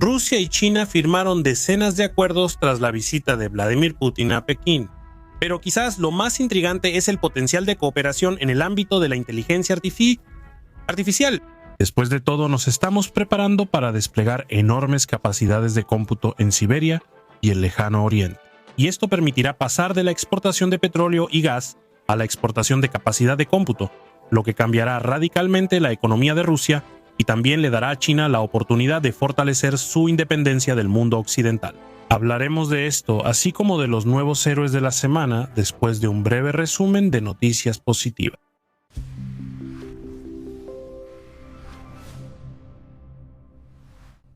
Rusia y China firmaron decenas de acuerdos tras la visita de Vladimir Putin a Pekín. Pero quizás lo más intrigante es el potencial de cooperación en el ámbito de la inteligencia artificial. Después de todo, nos estamos preparando para desplegar enormes capacidades de cómputo en Siberia y el Lejano Oriente. Y esto permitirá pasar de la exportación de petróleo y gas a la exportación de capacidad de cómputo, lo que cambiará radicalmente la economía de Rusia y también le dará a China la oportunidad de fortalecer su independencia del mundo occidental. Hablaremos de esto, así como de los nuevos héroes de la semana, después de un breve resumen de noticias positivas.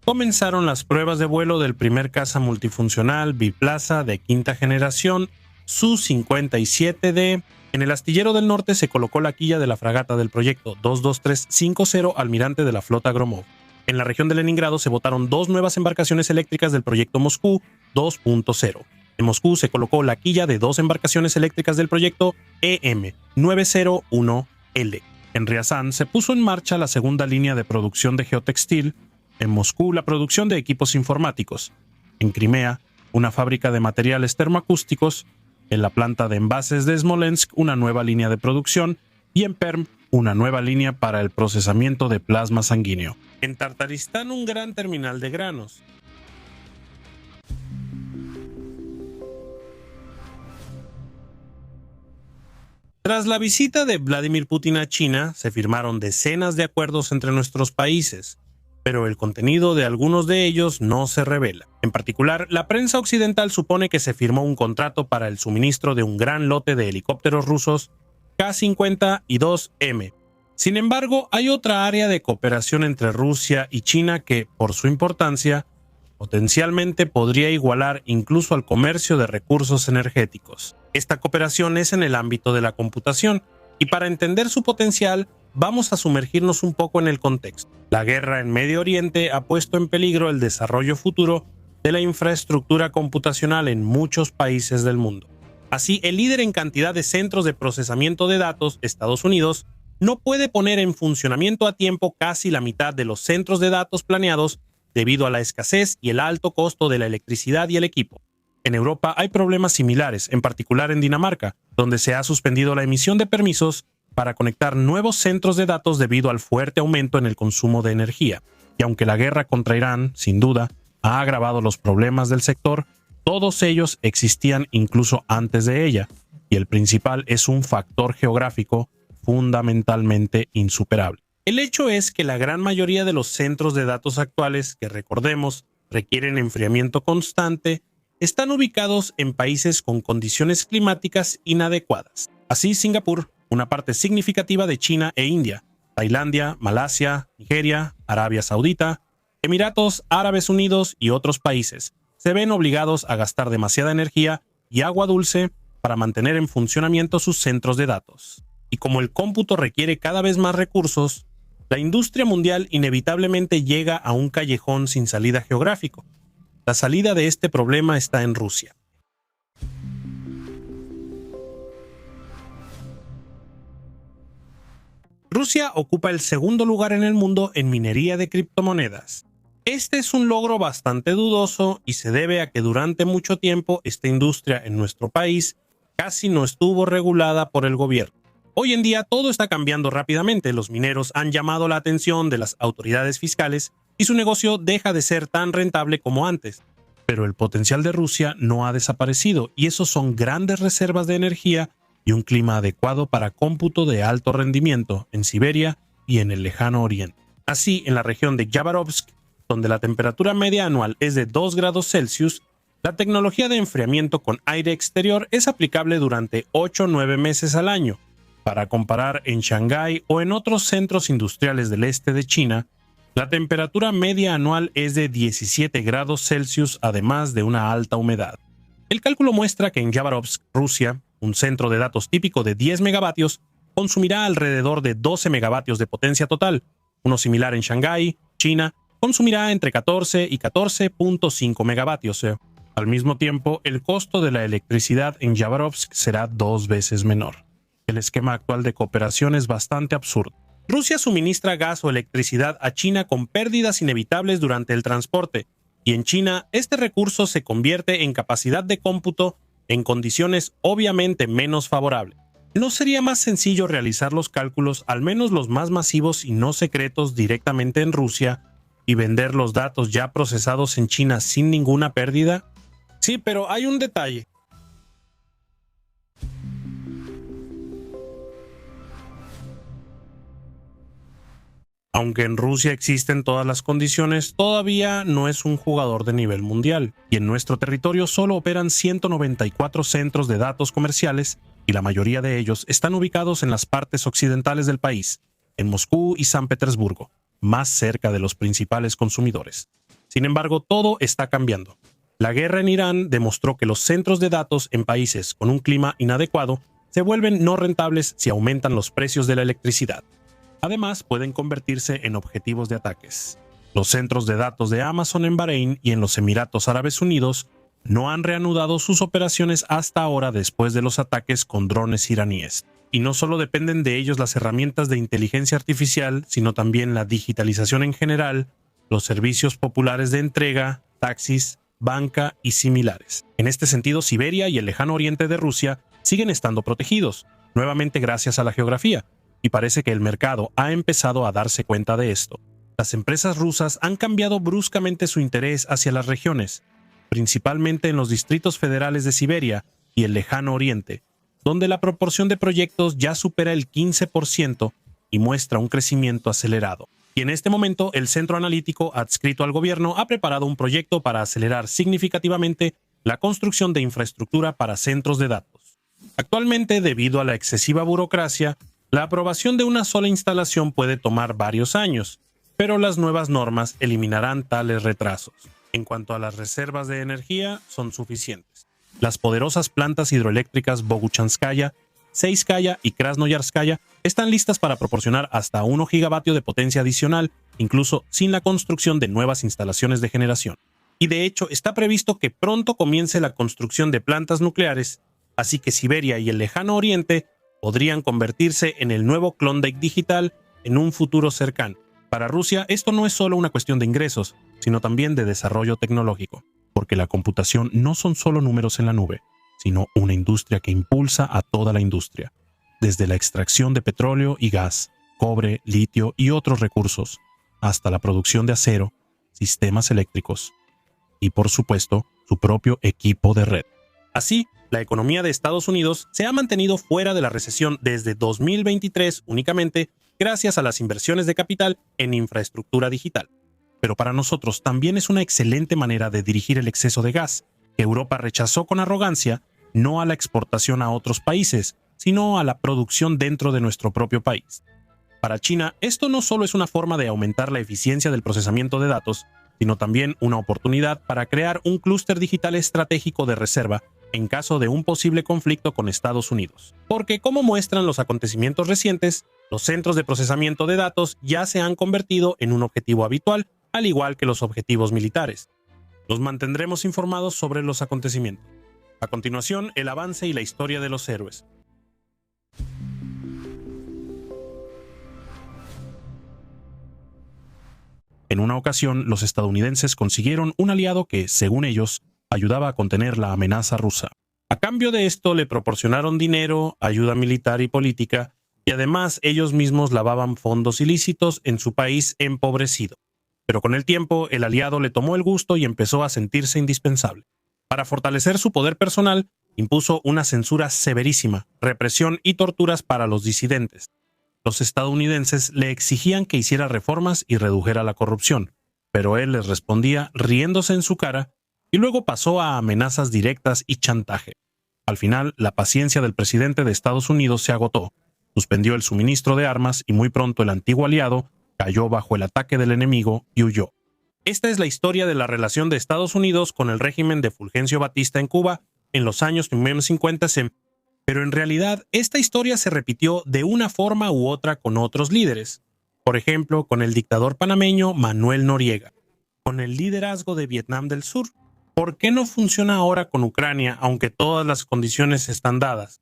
Comenzaron las pruebas de vuelo del primer caza multifuncional biplaza de quinta generación, Su-57D. En el astillero del norte se colocó la quilla de la fragata del proyecto 22350 Almirante de la Flota Gromov. En la región de Leningrado se botaron dos nuevas embarcaciones eléctricas del proyecto Moscú 2.0. En Moscú se colocó la quilla de dos embarcaciones eléctricas del proyecto EM-901L. En Riazán se puso en marcha la segunda línea de producción de geotextil. En Moscú, la producción de equipos informáticos. En Crimea, una fábrica de materiales termoacústicos. En la planta de envases de Smolensk, una nueva línea de producción. Y en Perm, una nueva línea para el procesamiento de plasma sanguíneo. En Tartaristán, un gran terminal de granos. Tras la visita de Vladimir Putin a China, se firmaron decenas de acuerdos entre nuestros países, pero el contenido de algunos de ellos no se revela. En particular, la prensa occidental supone que se firmó un contrato para el suministro de un gran lote de helicópteros rusos K-50 y 2M. Sin embargo, hay otra área de cooperación entre Rusia y China que, por su importancia, potencialmente podría igualar incluso al comercio de recursos energéticos. Esta cooperación es en el ámbito de la computación, y para entender su potencial, vamos a sumergirnos un poco en el contexto. La guerra en Medio Oriente ha puesto en peligro el desarrollo futuro de la infraestructura computacional en muchos países del mundo. Así, el líder en cantidad de centros de procesamiento de datos, Estados Unidos, no puede poner en funcionamiento a tiempo casi la mitad de los centros de datos planeados debido a la escasez y el alto costo de la electricidad y el equipo. En Europa hay problemas similares, en particular en Dinamarca, donde se ha suspendido la emisión de permisos para conectar nuevos centros de datos debido al fuerte aumento en el consumo de energía. Y aunque la guerra contra Irán, sin duda, ha agravado los problemas del sector, todos ellos existían incluso antes de ella, y el principal es un factor geográfico fundamentalmente insuperable. El hecho es que la gran mayoría de los centros de datos actuales, que recordemos, requieren enfriamiento constante, están ubicados en países con condiciones climáticas inadecuadas. Así, Singapur, una parte significativa de China e India, Tailandia, Malasia, Nigeria, Arabia Saudita, Emiratos Árabes Unidos y otros países se ven obligados a gastar demasiada energía y agua dulce para mantener en funcionamiento sus centros de datos. Y como el cómputo requiere cada vez más recursos, la industria mundial inevitablemente llega a un callejón sin salida geográfico. La salida de este problema está en Rusia. Rusia ocupa el segundo lugar en el mundo en minería de criptomonedas. Este es un logro bastante dudoso y se debe a que durante mucho tiempo esta industria en nuestro país casi no estuvo regulada por el gobierno. Hoy en día todo está cambiando rápidamente, los mineros han llamado la atención de las autoridades fiscales y su negocio deja de ser tan rentable como antes. Pero el potencial de Rusia no ha desaparecido y esos son grandes reservas de energía y un clima adecuado para cómputo de alto rendimiento en Siberia y en el Lejano Oriente. Así, en la región de Yabarovsk, donde la temperatura media anual es de 2 grados Celsius, la tecnología de enfriamiento con aire exterior es aplicable durante 8 o 9 meses al año. Para comparar, en Shanghái o en otros centros industriales del este de China, la temperatura media anual es de 17 grados Celsius, además de una alta humedad. El cálculo muestra que en Yabarovsk, Rusia, un centro de datos típico de 10 megavatios consumirá alrededor de 12 megavatios de potencia total. Uno similar en Shanghái, China, consumirá entre 14 y 14.5 megavatios. Al mismo tiempo, el costo de la electricidad en Yabarovsk será 2 veces menor. El esquema actual de cooperación es bastante absurdo. Rusia suministra gas o electricidad a China con pérdidas inevitables durante el transporte, Y en China, este recurso se convierte en capacidad de cómputo en condiciones obviamente menos favorables. ¿No sería más sencillo realizar los cálculos, al menos los más masivos y no secretos, directamente en Rusia y vender los datos ya procesados en China sin ninguna pérdida? Sí, pero hay un detalle. Aunque en Rusia existen todas las condiciones, todavía no es un jugador de nivel mundial, y en nuestro territorio solo operan 194 centros de datos comerciales, y la mayoría de ellos están ubicados en las partes occidentales del país, en Moscú y San Petersburgo, más cerca de los principales consumidores. Sin embargo, todo está cambiando. La guerra en Irán demostró que los centros de datos en países con un clima inadecuado se vuelven no rentables si aumentan los precios de la electricidad. Además, pueden convertirse en objetivos de ataques. Los centros de datos de Amazon en Bahrein y en los Emiratos Árabes Unidos no han reanudado sus operaciones hasta ahora después de los ataques con drones iraníes. Y no solo dependen de ellos las herramientas de inteligencia artificial, sino también la digitalización en general, los servicios populares de entrega, taxis, banca y similares. En este sentido, Siberia y el lejano oriente de Rusia siguen estando protegidos, nuevamente gracias a la geografía. Y parece que el mercado ha empezado a darse cuenta de esto. Las empresas rusas han cambiado bruscamente su interés hacia las regiones, principalmente en los distritos federales de Siberia y el lejano oriente, donde la proporción de proyectos ya supera el 15% y muestra un crecimiento acelerado. Y en este momento, el centro analítico adscrito al gobierno ha preparado un proyecto para acelerar significativamente la construcción de infraestructura para centros de datos. Actualmente, debido a la excesiva burocracia, la aprobación de una sola instalación puede tomar varios años, pero las nuevas normas eliminarán tales retrasos. En cuanto a las reservas de energía, son suficientes. Las poderosas plantas hidroeléctricas Boguchanskaya, Seiskaya y Krasnoyarskaya están listas para proporcionar hasta 1 gigavatio de potencia adicional, incluso sin la construcción de nuevas instalaciones de generación. Y de hecho, está previsto que pronto comience la construcción de plantas nucleares, así que Siberia y el lejano oriente podrían convertirse en el nuevo Klondike digital en un futuro cercano. Para Rusia, esto no es solo una cuestión de ingresos, sino también de desarrollo tecnológico, porque la computación no son solo números en la nube, sino una industria que impulsa a toda la industria, desde la extracción de petróleo y gas, cobre, litio y otros recursos, hasta la producción de acero, sistemas eléctricos y, por supuesto, su propio equipo de red. Así, la economía de Estados Unidos se ha mantenido fuera de la recesión desde 2023 únicamente gracias a las inversiones de capital en infraestructura digital. Pero para nosotros también es una excelente manera de dirigir el exceso de gas, que Europa rechazó con arrogancia, no a la exportación a otros países, sino a la producción dentro de nuestro propio país. Para China, esto no solo es una forma de aumentar la eficiencia del procesamiento de datos, sino también una oportunidad para crear un clúster digital estratégico de reserva en caso de un posible conflicto con Estados Unidos. Porque, como muestran los acontecimientos recientes, los centros de procesamiento de datos ya se han convertido en un objetivo habitual, al igual que los objetivos militares. Los mantendremos informados sobre los acontecimientos. A continuación, el avance y la historia de los héroes. En una ocasión, los estadounidenses consiguieron un aliado que, según ellos, ayudaba a contener la amenaza rusa. A cambio de esto, le proporcionaron dinero, ayuda militar y política, y además ellos mismos lavaban fondos ilícitos en su país empobrecido. Pero con el tiempo, el aliado le tomó el gusto y empezó a sentirse indispensable. Para fortalecer su poder personal, impuso una censura severísima, represión y torturas para los disidentes. Los estadounidenses le exigían que hiciera reformas y redujera la corrupción, pero él les respondía riéndose en su cara y luego pasó a amenazas directas y chantaje. Al final, la paciencia del presidente de Estados Unidos se agotó, suspendió el suministro de armas y muy pronto el antiguo aliado cayó bajo el ataque del enemigo y huyó. Esta es la historia de la relación de Estados Unidos con el régimen de Fulgencio Batista en Cuba en los años 50, pero en realidad esta historia se repitió de una forma u otra con otros líderes. Por ejemplo, con el dictador panameño Manuel Noriega, con el liderazgo de Vietnam del Sur. ¿Por qué no funciona ahora con Ucrania, aunque todas las condiciones están dadas?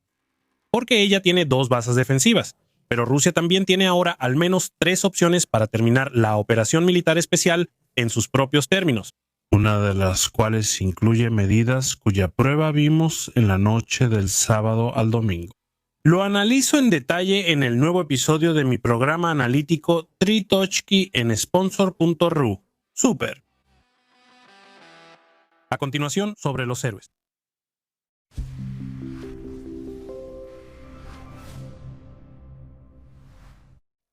Porque ella tiene 2 bases defensivas, pero Rusia también tiene ahora al menos 3 opciones para terminar la operación militar especial en sus propios términos. una de las cuales incluye medidas cuya prueba vimos en la noche del sábado al domingo. Lo analizo en detalle en el nuevo episodio de mi programa analítico Tritochki en sponsor.ru. ¡Súper! A continuación, sobre los héroes.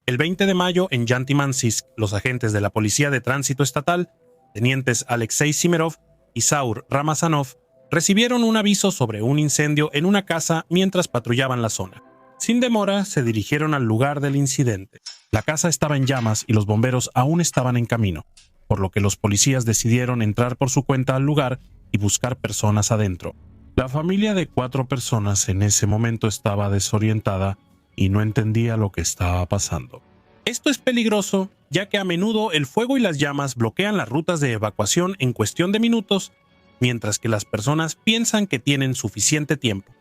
El 20 de mayo, en Yanty-Mansisk, los agentes de la Policía de Tránsito Estatal, tenientes Alexei Simerov y Saur Ramazanov, recibieron un aviso sobre un incendio en una casa mientras patrullaban la zona. Sin demora, se dirigieron al lugar del incidente. La casa estaba en llamas y los bomberos aún estaban en camino, por lo que los policías decidieron entrar por su cuenta al lugar y buscar personas adentro. La familia de 4 personas en ese momento estaba desorientada y no entendía lo que estaba pasando. Esto es peligroso, ya que a menudo el fuego y las llamas bloquean las rutas de evacuación en cuestión de minutos, mientras que las personas piensan que tienen suficiente tiempo.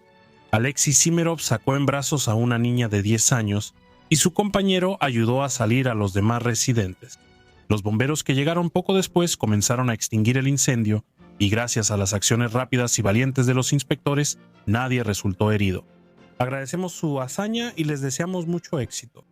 Alexei Simerov sacó en brazos a una niña de 10 años y su compañero ayudó a salir a los demás residentes. Los bomberos que llegaron poco después comenzaron a extinguir el incendio y gracias a las acciones rápidas y valientes de los inspectores, nadie resultó herido. Agradecemos su hazaña y les deseamos mucho éxito.